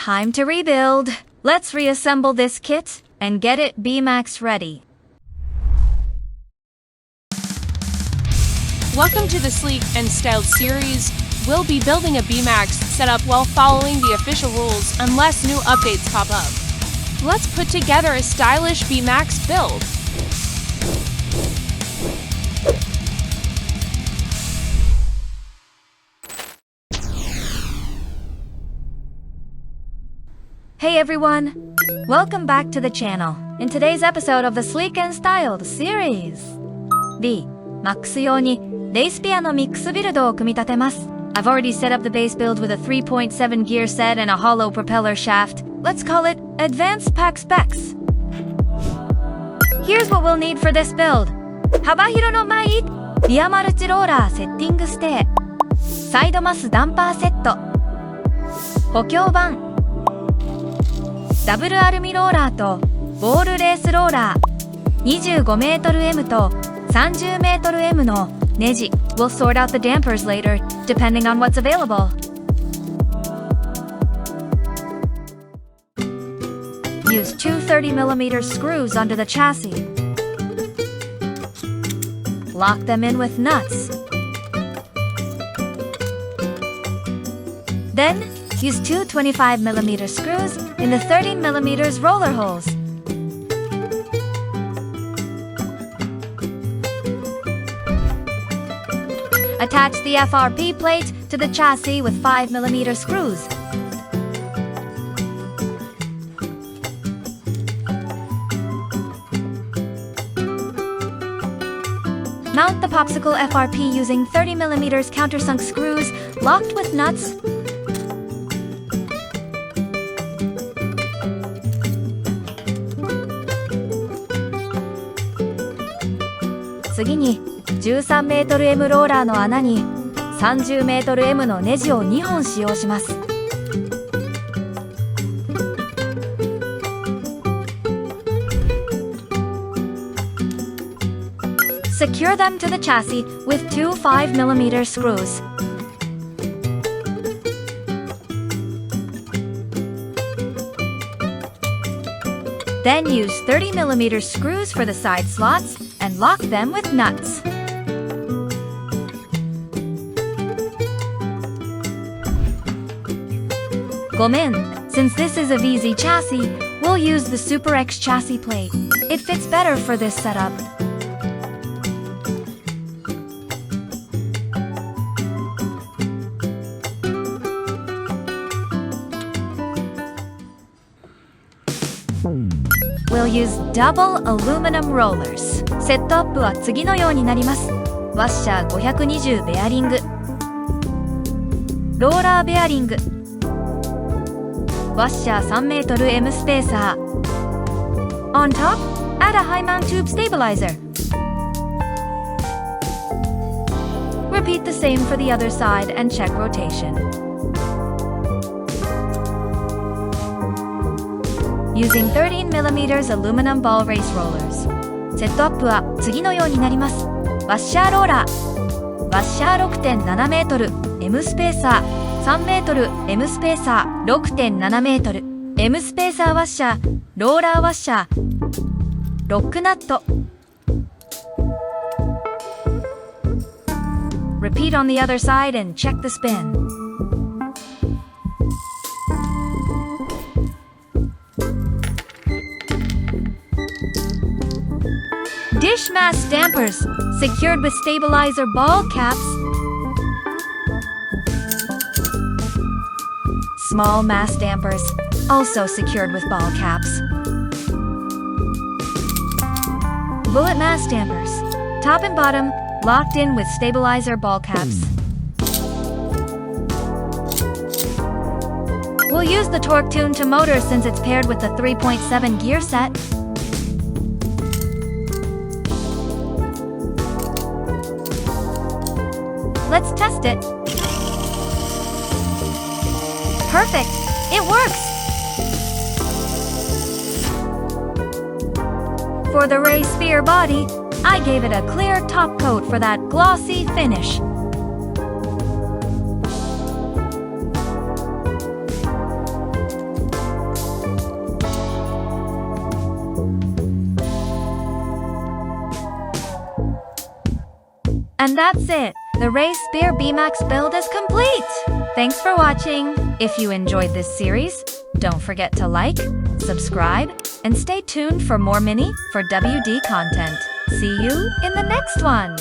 Time to rebuild. Let's reassemble this kit and get it BMAX ready. Welcome to the Sleek and Styled series. We'll be building a BMAX setup while following the official rules unless new updates pop up. Let's put together a stylish BMAX build. Hey everyone! Welcome back to the channel. In today's episode of the Sleek and Styled series, BMAX 用にレースピアのミックスビルドを組み立てます。I've already set up the base build with a 3.7 gear set and a hollow propeller shaft. Let's call it Advanced Pack Specs. Here's what we'll need for this build. 幅広のマイリアマルチローラーセッティングステー、サイドマスダンパーセット、補強板、ダブルアルミローラーとボールレースローラー、25mと 30m のネジ。We'll sort out the dampers later, depending on what's available. Use two 30mm screws under the chassis. Lock them in with nuts. Then, use two 25mm screws in the 30mm roller holes. Attach the FRP plate to the chassis with 5mm screws. Mount the popsicle FRP using 30mm countersunk screws locked with nuts.13m ローラーの穴に 30m のネジを2本使用します。Secure them to the chassis with two 5mm screws. Then use 30mm screws for the side slots and lock them with nuts. Since this is a VZ chassis, we'll use the Super X chassis plate. It fits better for this setup. We'll use double aluminum rollers. セットアップは次のようになります。ワッシャー520ベアリング、ローラーベアリング、ワッシャー 3m M スペーサー。On top, add a high mount tube stabilizer. Repeat the same for the other side and check rotation. Using 13mm aluminum ball race rollers. セットアップは次のようになります。ワッシャーローラー、ワッシャー 6.7m M スペーサー、3m M スペーサー、6.7m M スペーサーワッシャー、ローラーワッシャー、ロックナット。Repeat on the other side and check the spin. Dish mass dampers, secured with stabilizer ball caps. Small mass dampers, also secured with ball caps. Bullet mass dampers, top and bottom, locked in with stabilizer ball caps. We'll use the torque tune to motor since it's paired with the 3.7 gear set. Let's test it. Perfect! It works! For the race sphere body, I gave it a clear top coat for that glossy finish. And that's it. The race spear BMAX build is complete. Thanks for watching. If you enjoyed this series, don't forget to like, subscribe, and stay tuned for more Mini for WD content. See you in the next one.